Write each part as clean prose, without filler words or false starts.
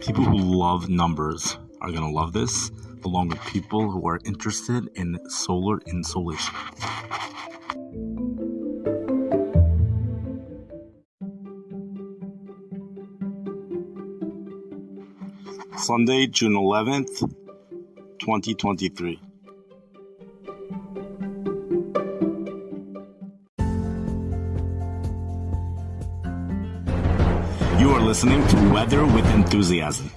People who love numbers are going to love this, along with people who are interested in solar insolation. Sunday, June 11th, 2023. You are listening to Weather with Enthusiasm.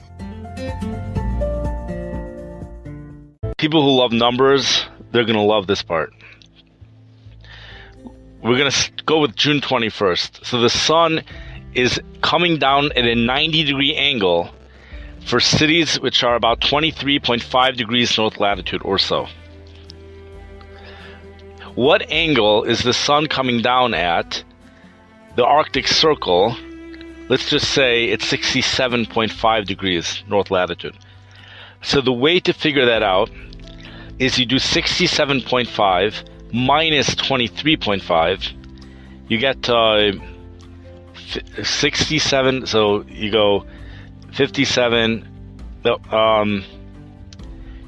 People who love numbers, they're going to love this part. We're going to go with June 21st. So the sun is coming down at a 90-degree angle for cities which are about 23.5 degrees north latitude or so. What angle is the sun coming down at the Arctic Circle? Let's just say it's 67.5 degrees north latitude. So the way to figure that out is you do 67.5 minus 23.5. You get 67, so you go 57,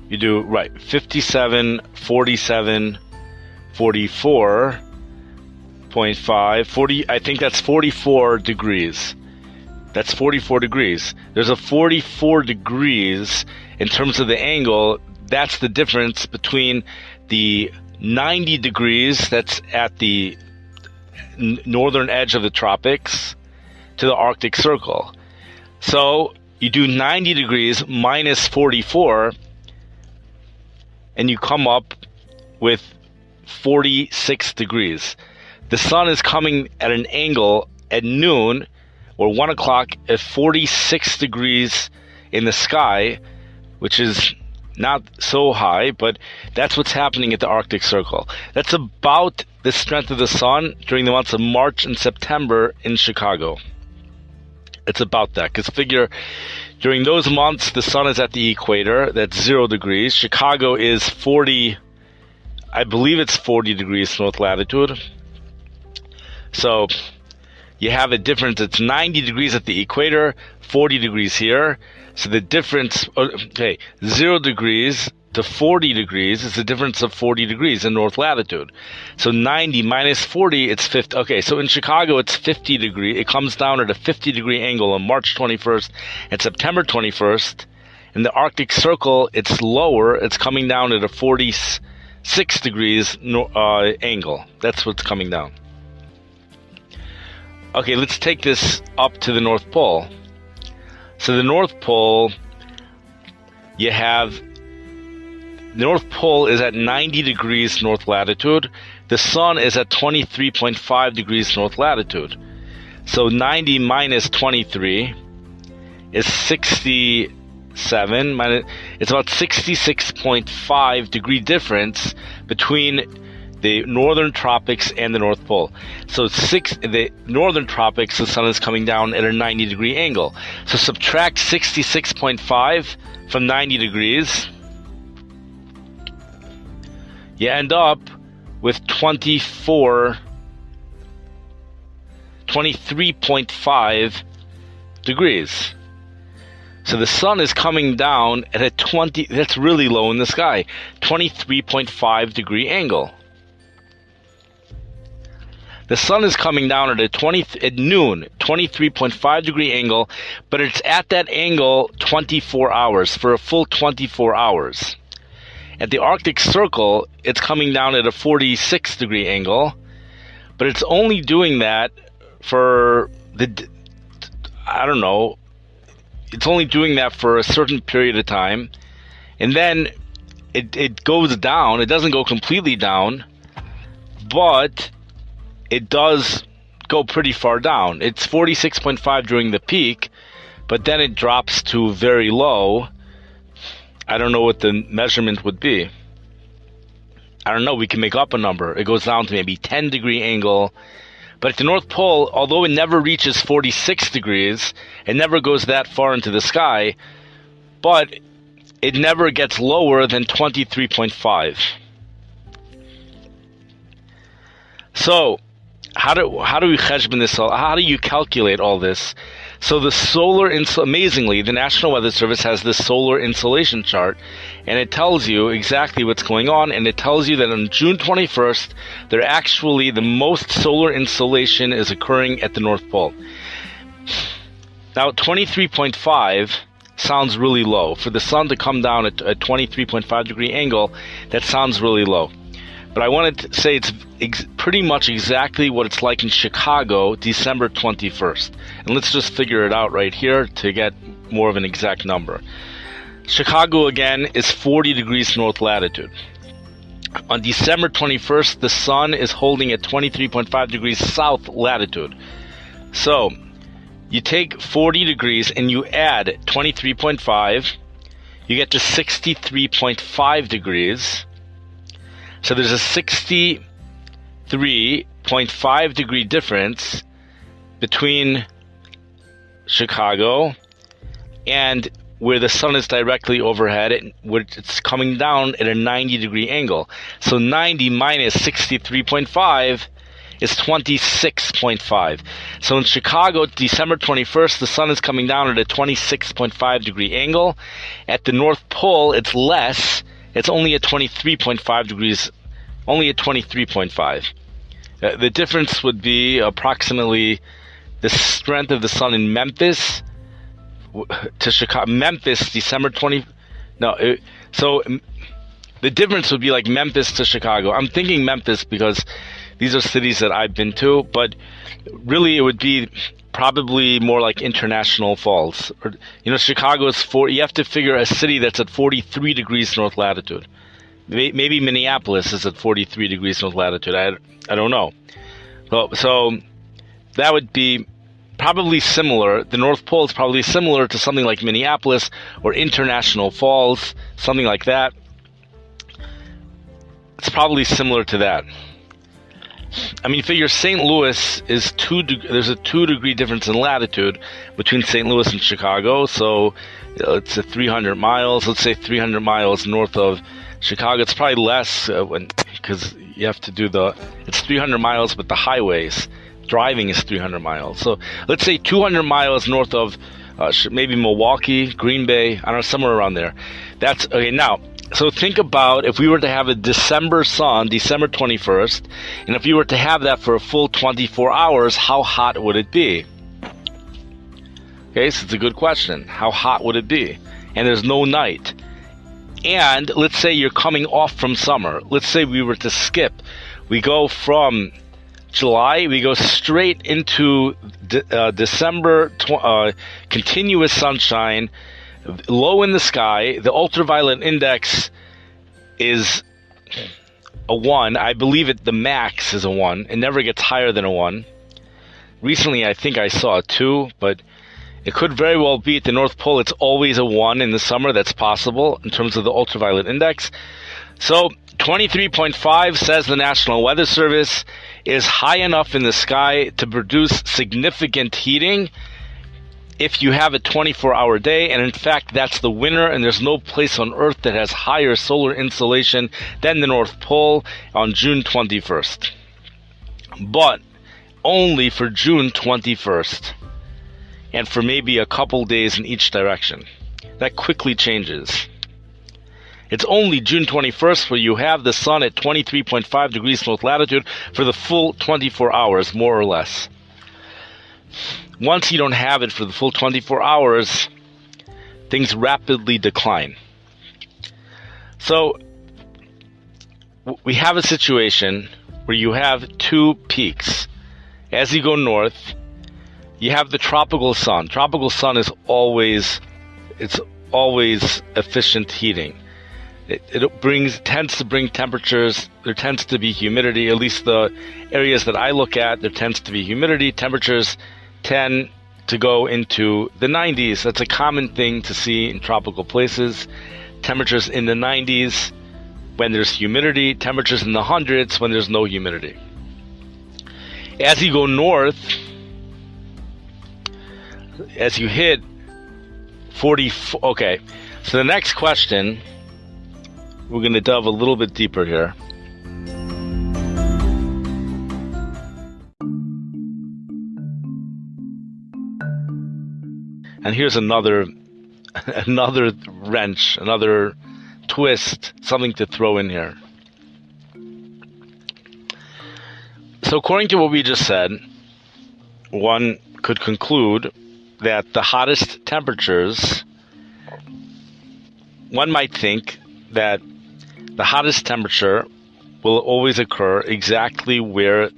you do, right, 57, 47, 44.5, 40, I think that's 44 degrees. That's 44 degrees. There's a 44 degrees in terms of the angle. That's the difference between the 90 degrees that's at the northern edge of the tropics to the Arctic Circle. So you do 90 degrees minus 44, and you come up with 46 degrees. The sun is coming at an angle at noon or 1 o'clock at 46 degrees in the sky, which is not so high, but that's what's happening at the Arctic Circle. That's about the strength of the sun during the months of March and September in Chicago. It's about that, because figure during those months the sun is at the equator, that's 0 degrees. Chicago is 40, I believe it's 40 degrees north latitude. So you have a difference. It's 90 degrees at the equator, 40 degrees here. So the difference, 0 degrees to 40 degrees is the difference of 40 degrees in north latitude. So 90 minus 40, it's 50. Okay, so in Chicago, it's 50 degrees. It comes down at a 50-degree angle on March 21st and September 21st. In the Arctic Circle, it's lower. It's coming down at a 46 degrees angle. That's what's coming down. Okay, let's take this up to the North Pole. So the North Pole, you have, the North Pole is at 90 degrees north latitude. The sun is at 23.5 degrees north latitude. So 90 minus 23 is 67. It's about 66.5 degree difference between the northern tropics and the North Pole. So the northern tropics, the sun is coming down at a 90-degree angle. So subtract 66.5 from 90 degrees. You end up with 23.5 degrees. So the sun is coming down at a that's really low in the sky, 23.5 degree angle. The sun is coming down at at noon, 23.5 degree angle, but it's at that angle 24 hours, for a full 24 hours. At the Arctic Circle, it's coming down at a 46 degree angle, but it's only doing that for it's only doing that for a certain period of time, and then it goes down. It doesn't go completely down, but it does go pretty far down. It's 46.5 during the peak, but then it drops to very low. I don't know what the measurement would be. I don't know. We can make up a number. It goes down to maybe 10 degree angle. But at the North Pole, although it never reaches 46 degrees, it never goes that far into the sky, but it never gets lower than 23.5. So how do we cheshbon this? How do you calculate all this? So amazingly, the National Weather Service has this solar insolation chart, and it tells you exactly what's going on, and it tells you that on June 21st, the most solar insolation is occurring at the North Pole. Now, 23.5 sounds really low. For the sun to come down at a 23.5 degree angle, that sounds really low. But I wanted to say it's pretty much exactly what it's like in Chicago, December 21st. And let's just figure it out right here to get more of an exact number. Chicago, again, is 40 degrees north latitude. On December 21st, the sun is holding at 23.5 degrees south latitude. So, you take 40 degrees and you add 23.5, you get to 63.5 degrees. So there's a 63.5 degree difference between Chicago and where the sun is directly overhead, it's coming down at a 90 degree angle. So 90 minus 63.5 is 26.5. So in Chicago, December 21st, the sun is coming down at a 26.5 degree angle. At the North Pole, it's less. It's only at 23.5 degrees, only at 23.5. The difference would be approximately the strength of the sun in Memphis to Chicago. Memphis, December 20. So the difference would be like Memphis to Chicago. I'm thinking Memphis because these are cities that I've been to, but really it would be probably more like International Falls. Or, Chicago is you have to figure a city that's at 43 degrees north latitude. Maybe Minneapolis is at 43 degrees north latitude. I don't know. So that would be probably similar. The North Pole is probably similar to something like Minneapolis or International Falls, something like that. It's probably similar to that. I mean, figure St. Louis is there's a 2 degree difference in latitude between St. Louis and Chicago, so it's 300 miles. Let's say 300 miles north of Chicago. It's probably less because you have to do it's 300 miles, but the highways, driving is 300 miles. So let's say 200 miles north of maybe Milwaukee, Green Bay, I don't know, somewhere around there. That's okay. Now, so think about if we were to have a December sun, December 21st, and if you were to have that for a full 24 hours, how hot would it be? Okay, so it's a good question. How hot would it be? And there's no night. And let's say you're coming off from summer. Let's say we were to skip. We go from July, we go straight into December, continuous sunshine, low in the sky. The ultraviolet index is a 1. I believe the max is a 1. It never gets higher than a 1. Recently, I think I saw a 2, but it could very well be at the North Pole. It's always a 1 in the summer. That's possible in terms of the ultraviolet index. So 23.5, says the National Weather Service, is high enough in the sky to produce significant heating if you have a 24-hour day, and in fact that's the winner, and there's no place on Earth that has higher solar insolation than the North Pole on June 21st. But only for June 21st, and for maybe a couple days in each direction. That quickly changes. It's only June 21st where you have the sun at 23.5 degrees north latitude for the full 24 hours, more or less. Once you don't have it for the full 24 hours, things rapidly decline. So we have a situation where you have 2 peaks. As you go north, you have the tropical sun. Tropical sun is always efficient heating. It tends to bring temperatures. There tends to be humidity. At least the areas that I look at, there tends to be humidity. Temperatures tend to go into the 90s. That's a common thing to see in tropical places. Temperatures in the 90s when there's humidity. Temperatures in the hundreds when there's no humidity. As you go north, as you hit 40, okay, so the next question, we're going to delve a little bit deeper here. And here's another wrench, another twist, something to throw in here. So according to what we just said, one could conclude that the hottest temperatures, one might think that the hottest temperature will always occur exactly where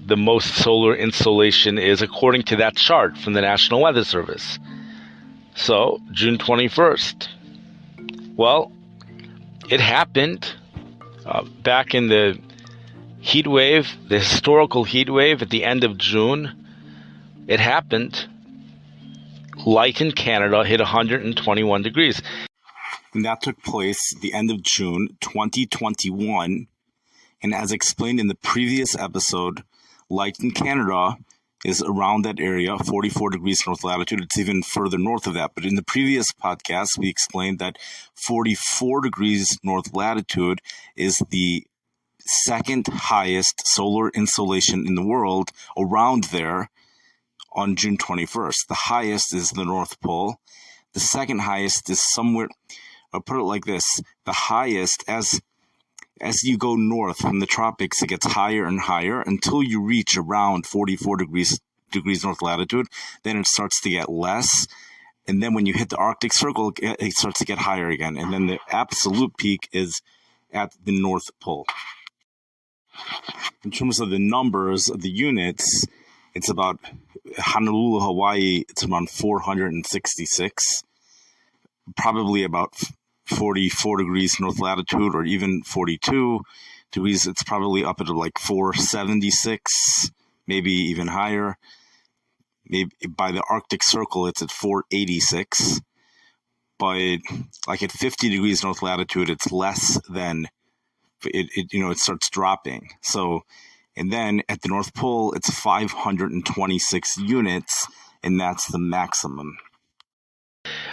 the most solar insolation is according to that chart from the National Weather Service. So, June 21st. Well, it happened back in the heat wave, the historical heat wave at the end of June. It happened. Like in Canada, hit 121 degrees. And that took place at the end of June 2021. And as explained in the previous episode, like in Canada is around that area, 44 degrees north latitude. It's even further north of that. But in the previous podcast, we explained that 44 degrees north latitude is the second highest solar insolation in the world around there on June 21st. The highest is the North Pole. The second highest is somewhere, I'll put it like this, the highest, as you go north from the tropics, it gets higher and higher until you reach around 44 degrees north latitude. Then it starts to get less. And then when you hit the Arctic Circle, it starts to get higher again. And then the absolute peak is at the North Pole. In terms of the numbers of the units, it's about Honolulu, Hawaii, it's around 466, probably about 44 degrees north latitude, or even 42 degrees. It's probably up at like 476, maybe even higher. Maybe by the Arctic Circle, it's at 486. But like at 50 degrees north latitude, it's less than it starts dropping. So, and then at the North Pole, it's 526 units, and that's the maximum.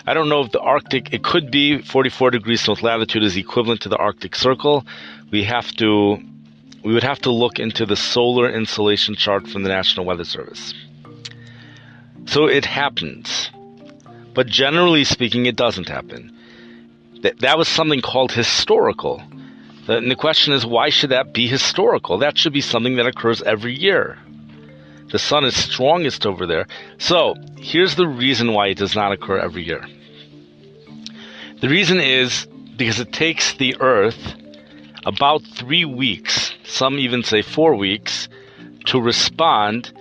I don't know if the Arctic, it could be 44 degrees north latitude is equivalent to the Arctic Circle. We would have to look into the solar insolation chart from the National Weather Service. So it happens. But generally speaking, it doesn't happen. That was something called historical. And the question is, why should that be historical? That should be something that occurs every year. The sun is strongest over there. So here's the reason why it does not occur every year. The reason is because it takes the Earth about 3 weeks, some even say 4 weeks, to respond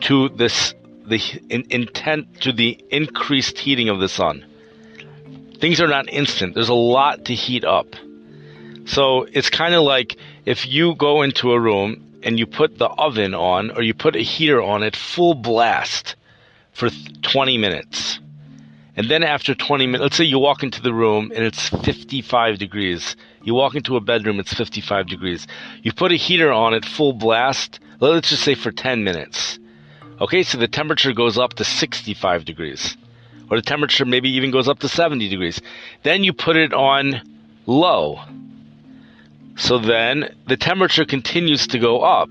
to the increased heating of the sun. Things are not instant. There's a lot to heat up. So it's kind of like if you go into a room and you put the oven on, or you put a heater on at full blast for 20 minutes. And then after 20 minutes, let's say you walk into the room and it's 55 degrees. You walk into a bedroom, it's 55 degrees. You put a heater on at full blast, let's just say for 10 minutes. Okay, so the temperature goes up to 65 degrees. Or the temperature maybe even goes up to 70 degrees. Then you put it on low. So then the temperature continues to go up,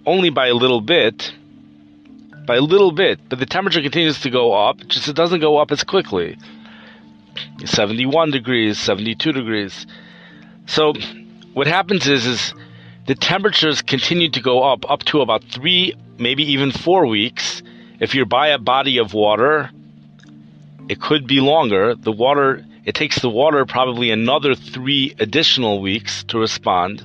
only by a little bit, but the temperature continues to go up, just it doesn't go up as quickly. 71 degrees, 72 degrees. So what happens is the temperatures continue to go up to about 3, maybe even 4 weeks. If you're by a body of water, it could be longer. It takes the water probably another 3 additional weeks to respond.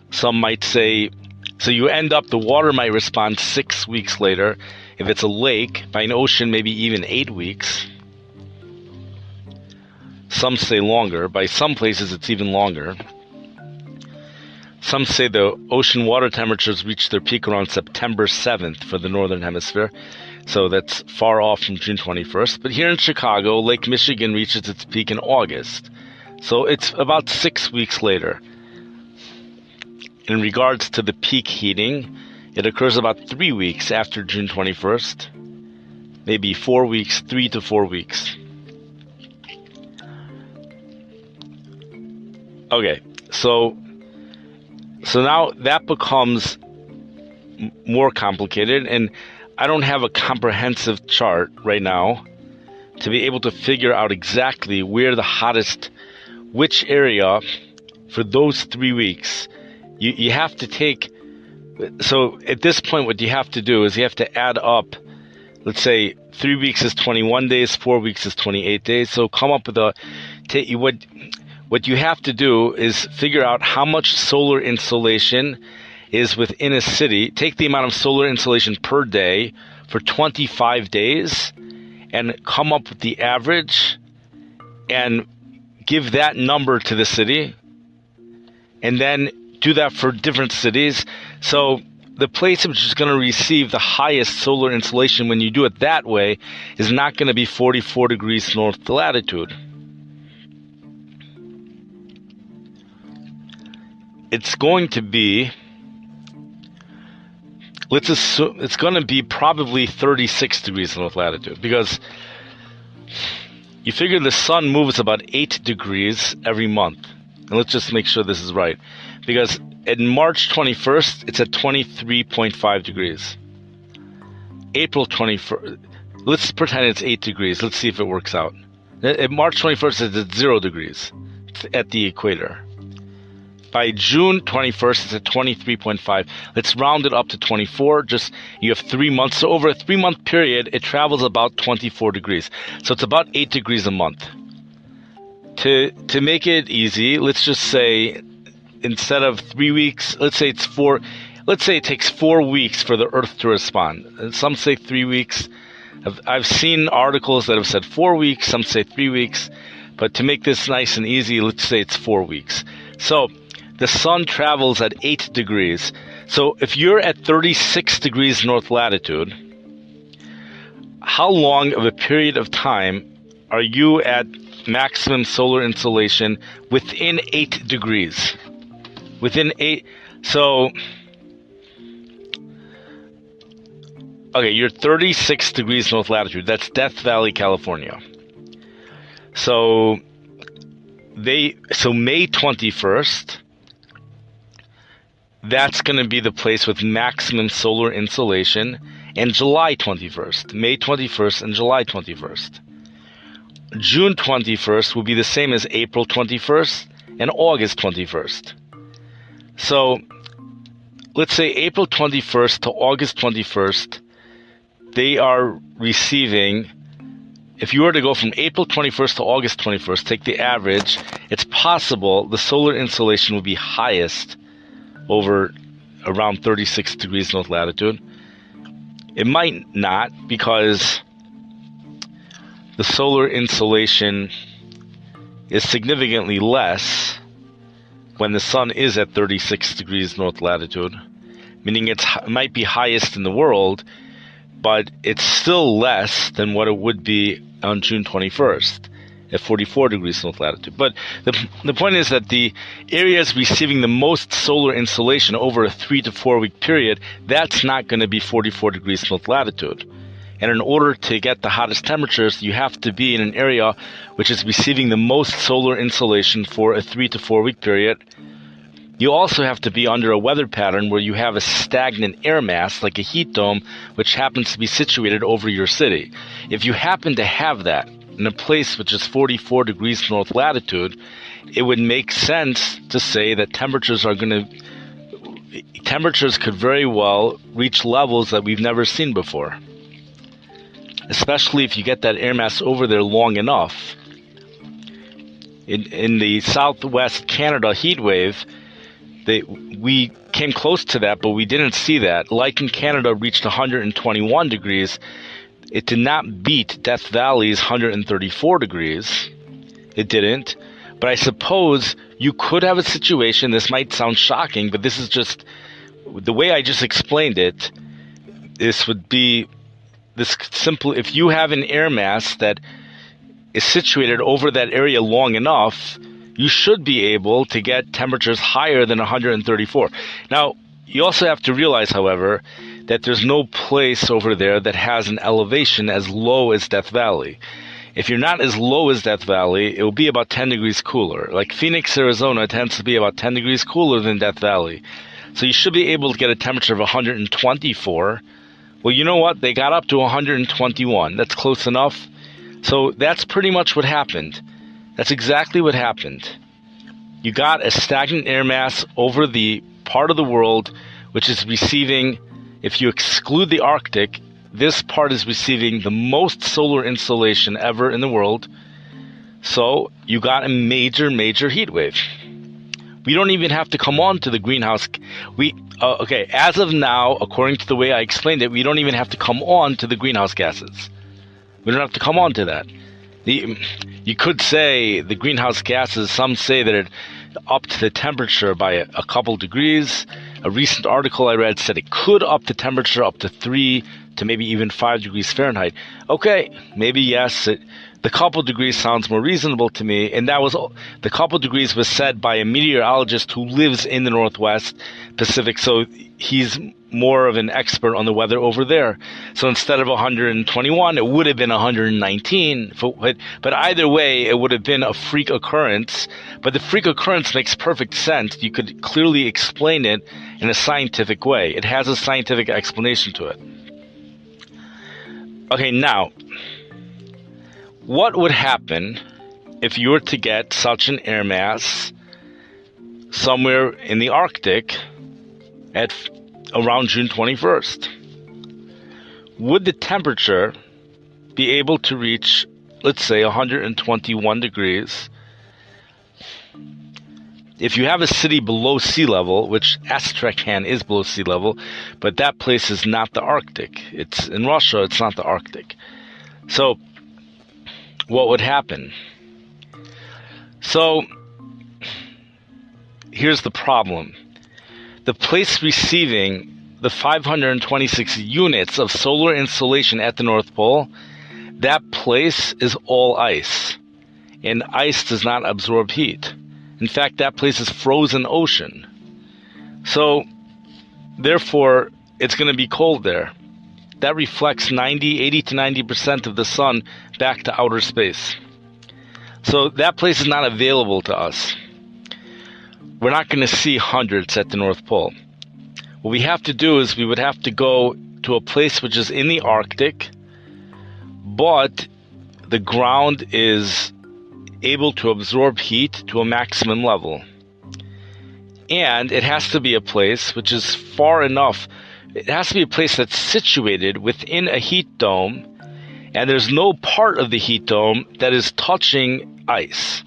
Some might say, so you end up, the water might respond 6 weeks later. If it's a lake, by an ocean, maybe even 8 weeks. Some say longer. By some places, it's even longer. Some say the ocean water temperatures reach their peak around September 7th for the Northern Hemisphere. So that's far off from June 21st. But here in Chicago, Lake Michigan reaches its peak in August. So it's about 6 weeks later. In regards to the peak heating, it occurs about 3 weeks after June 21st. Maybe 4 weeks, 3 to 4 weeks. Okay, so now that becomes more complicated, and I don't have a comprehensive chart right now to be able to figure out exactly where the hottest, which area for those 3 weeks. You have to take, so at this point what you have to do is you have to add up, let's say 3 weeks is 21 days, 4 weeks is 28 days. So come up with what you have to do is figure out how much solar insolation is within a city. Take the amount of solar insolation per day for 25 days and come up with the average and give that number to the city, and then do that for different cities. So the place which is going to receive the highest solar insolation when you do it that way is not going to be 44 degrees north latitude. It's going to be, let's assume it's going to be probably 36 degrees north latitude, because you figure the sun moves about 8 degrees every month. And let's just make sure this is right, because at March 21st, it's at 23.5 degrees. April 21st, let's pretend it's 8 degrees. Let's see if it works out. At March 21st, it's at 0 degrees at the equator. By June 21st, it's at 23.5. Let's round it up to 24. Just, you have 3 months. So over a 3-month period, it travels about 24 degrees. So it's about 8 degrees a month. To make it easy, let's just say instead of 3 weeks, let's say it takes 4 weeks for the Earth to respond. Some say 3 weeks. I've seen articles that have said 4 weeks. Some say 3 weeks. But to make this nice and easy, let's say it's 4 weeks. So the sun travels at 8 degrees. So if you're at 36 degrees north latitude, how long of a period of time are you at maximum solar insolation within 8 degrees? Within 8, so, okay, you're 36 degrees north latitude. That's Death Valley, California. So May 21st, that's going to be the place with maximum solar insolation, and July 21st, May 21st and July 21st. June 21st will be the same as April 21st and August 21st. So let's say April 21st to August 21st, they are receiving, if you were to go from April 21st to August 21st, take the average, it's possible the solar insolation will be highest over around 36 degrees north latitude. It might not, because the solar insolation is significantly less when the sun is at 36 degrees north latitude, meaning it might be highest in the world, but it's still less than what it would be on June 21st at 44 degrees north latitude. But the point is that the areas receiving the most solar insolation over a 3 to 4 week period, that's not going to be 44 degrees north latitude. And in order to get the hottest temperatures, you have to be in an area which is receiving the most solar insolation for a 3 to 4 week period. You also have to be under a weather pattern where you have a stagnant air mass, like a heat dome, which happens to be situated over your city. If you happen to have that in a place which is 44 degrees north latitude, it would make sense to say that temperatures could very well reach levels that we've never seen before. Especially if you get that air mass over there long enough. In the southwest Canada heat wave, we came close to that, but we didn't see that. Like in Canada reached 121 degrees. It did not beat Death Valley's 134 degrees. It didn't. But I suppose you could have a situation, this might sound shocking, but this is just, the way I just explained it, this would be this simple. If you have an air mass that is situated over that area long enough, you should be able to get temperatures higher than 134. Now, you also have to realize, however, that there's no place over there that has an elevation as low as Death Valley. If you're not as low as Death Valley, it will be about 10 degrees cooler. Like Phoenix, Arizona tends to be about 10 degrees cooler than Death Valley. So you should be able to get a temperature of 124 Well, you know what? They got up to 121. That's close enough. So that's pretty much what happened. That's exactly what happened. You got a stagnant air mass over the part of the world which is receiving, if you exclude the Arctic, this part is receiving the most solar insolation ever in the world. So you got a major, major heat wave. We don't even have to come on to the greenhouse. As of now, according to the way I explained it, we don't even have to come on to the greenhouse gases. We don't have to come on to that. You could say the greenhouse gases, some say that it upped the temperature by a couple degrees. A recent article I read said it could up the temperature up to 3 to maybe even 5 degrees Fahrenheit. Okay, maybe yes. The couple degrees sounds more reasonable to me, and the couple degrees was said by a meteorologist who lives in the Northwest Pacific, so he's more of an expert on the weather over there. So instead of 121, it would have been 119. But either way, it would have been a freak occurrence. But the freak occurrence makes perfect sense. You could clearly explain it in a scientific way. It has a scientific explanation to it. Okay, now, what would happen if you were to get such an air mass somewhere in the Arctic at around June 21st? Would the temperature be able to reach, let's say, 121 degrees? If you have a city below sea level, which Astrakhan is below sea level, but that place is not the Arctic. It's in Russia, it's not the Arctic. So, what would happen? So, here's the problem. The place receiving the 526 units of solar insolation at the North Pole, that place is all ice. And ice does not absorb heat. In fact, that place is frozen ocean. So, therefore, it's going to be cold there. That reflects 80 to 90% of the sun back to outer space. So that place is not available to us. We're not going to see hundreds at the North Pole. What we have to do is we would have to go to a place which is in the Arctic, but the ground is able to absorb heat to a maximum level. And it has to be a place which is far enough. It has to be a place that's situated within a heat dome, and there's no part of the heat dome that is touching ice.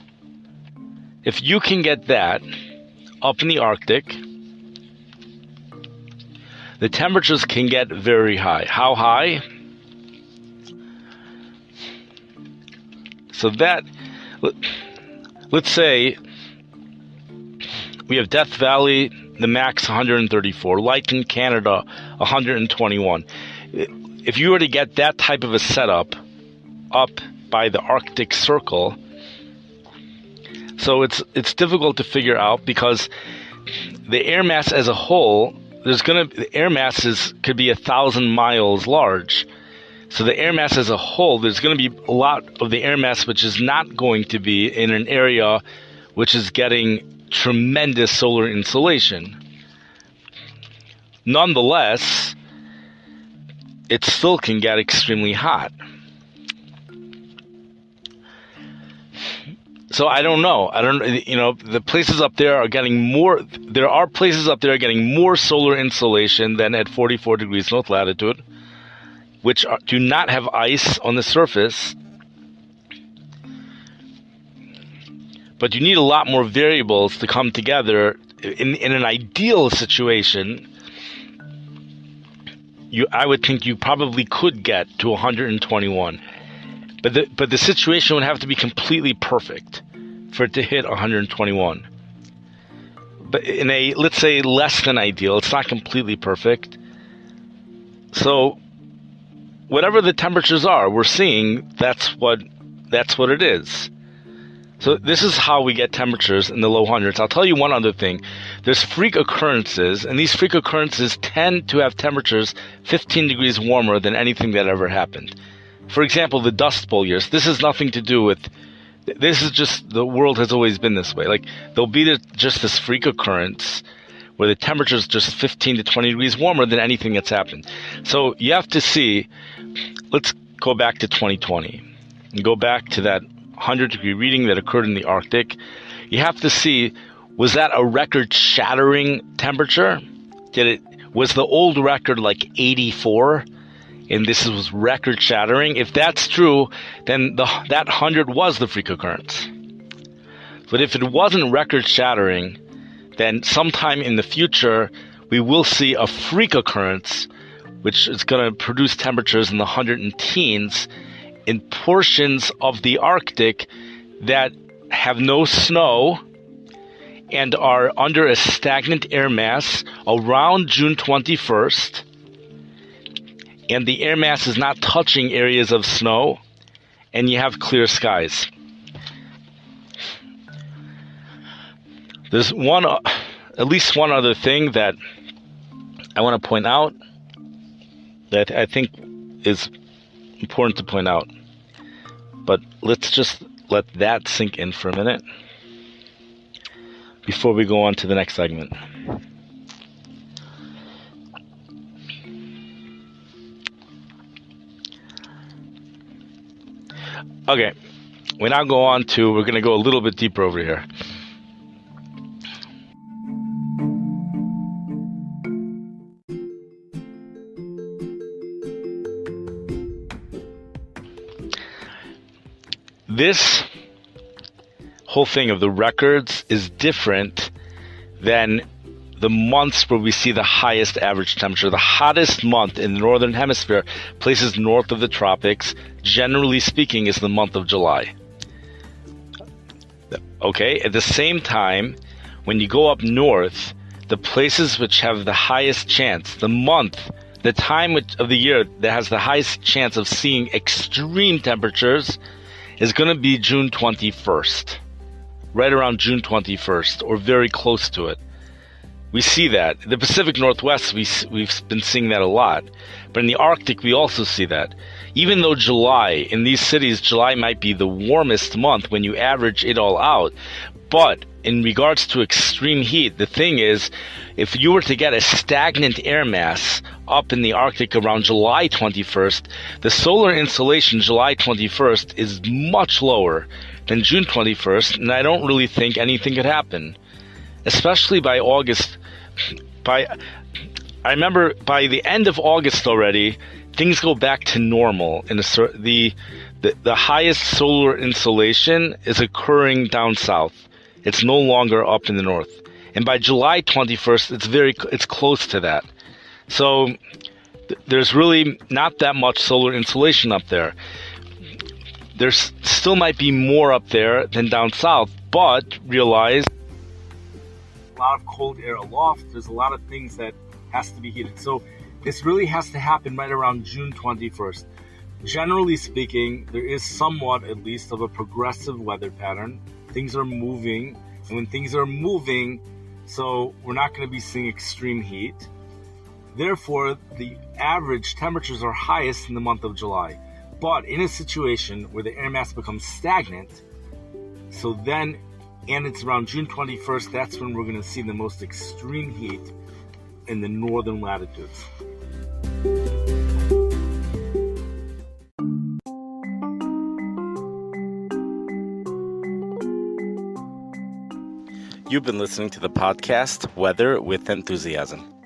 If you can get that up in the Arctic, the temperatures can get very high. How high? So that, let's say we have Death Valley, the max 134, Lighton, Canada, 121. If you were to get that type of a setup up by the Arctic Circle, so it's difficult to figure out because the air mass as a whole, the air masses could be 1,000 miles large. So the air mass as a whole, there's going to be a lot of the air mass which is not going to be in an area which is getting tremendous solar insolation. Nonetheless, it still can get extremely hot. So I don't know. The places up there are getting more. There are places up there getting more solar insolation than at 44 degrees north latitude, which do not have ice on the surface. But you need a lot more variables to come together. In an ideal situation, I would think you probably could get to 121. But the situation would have to be completely perfect for it to hit 121. But in a, let's say, less than ideal, it's not completely perfect. So whatever the temperatures are, we're seeing that's what it is. So this is how we get temperatures in the low hundreds. I'll tell you one other thing. There's freak occurrences, and these freak occurrences tend to have temperatures 15 degrees warmer than anything that ever happened. For example, the Dust Bowl years. This has nothing to do with... This is just... The world has always been this way. Like, there'll be just this freak occurrence where the temperature is just 15 to 20 degrees warmer than anything that's happened. So you have to see, let's go back to 2020 and go back to that 100-degree reading that occurred in the Arctic. You have to see, was that a record-shattering temperature? Was the old record like 84? And this was record-shattering? If that's true, then that 100 was the freak occurrence. But if it wasn't record-shattering, then sometime in the future, we will see a freak occurrence, which is going to produce temperatures in the 110s in portions of the Arctic that have no snow and are under a stagnant air mass around June 21st, and the air mass is not touching areas of snow, and you have clear skies. There's at least one other thing that I want to point out that I think is important to point out. But let's just let that sink in for a minute before we go on to the next segment. Okay, we're going to go a little bit deeper over here. This whole thing of the records is different than the months where we see the highest average temperature. The hottest month in the northern hemisphere, places north of the tropics, generally speaking, is the month of July. Okay, at the same time, when you go up north, the places which have the highest chance, the time of the year that has the highest chance of seeing extreme temperatures is going to be June 21st, right around June 21st, or very close to it. We see that. The Pacific Northwest, we've been seeing that a lot. But in the Arctic, we also see that. Even though July, in these cities, July might be the warmest month when you average it all out. But in regards to extreme heat, the thing is, if you were to get a stagnant air mass up in the Arctic around July 21st, the solar insolation July 21st is much lower than June 21st, and I don't really think anything could happen. Especially by August. I remember by the end of August already, things go back to normal. The highest solar insolation is occurring down south. It's no longer up in the north. And by July 21st, it's close to that. So there's really not that much solar insolation up there. There still might be more up there than down south, but realize a lot of cold air aloft. There's a lot of things that has to be heated. So this really has to happen right around June 21st. Generally speaking, there is somewhat, at least, of a progressive weather pattern. Things are moving, and when things are moving, so we're not going to be seeing extreme heat. Therefore, the average temperatures are highest in the month of July. But in a situation where the air mass becomes stagnant, and it's around June 21st, that's when we're going to see the most extreme heat in the northern latitudes. You've been listening to the podcast Weather with Enthusiasm.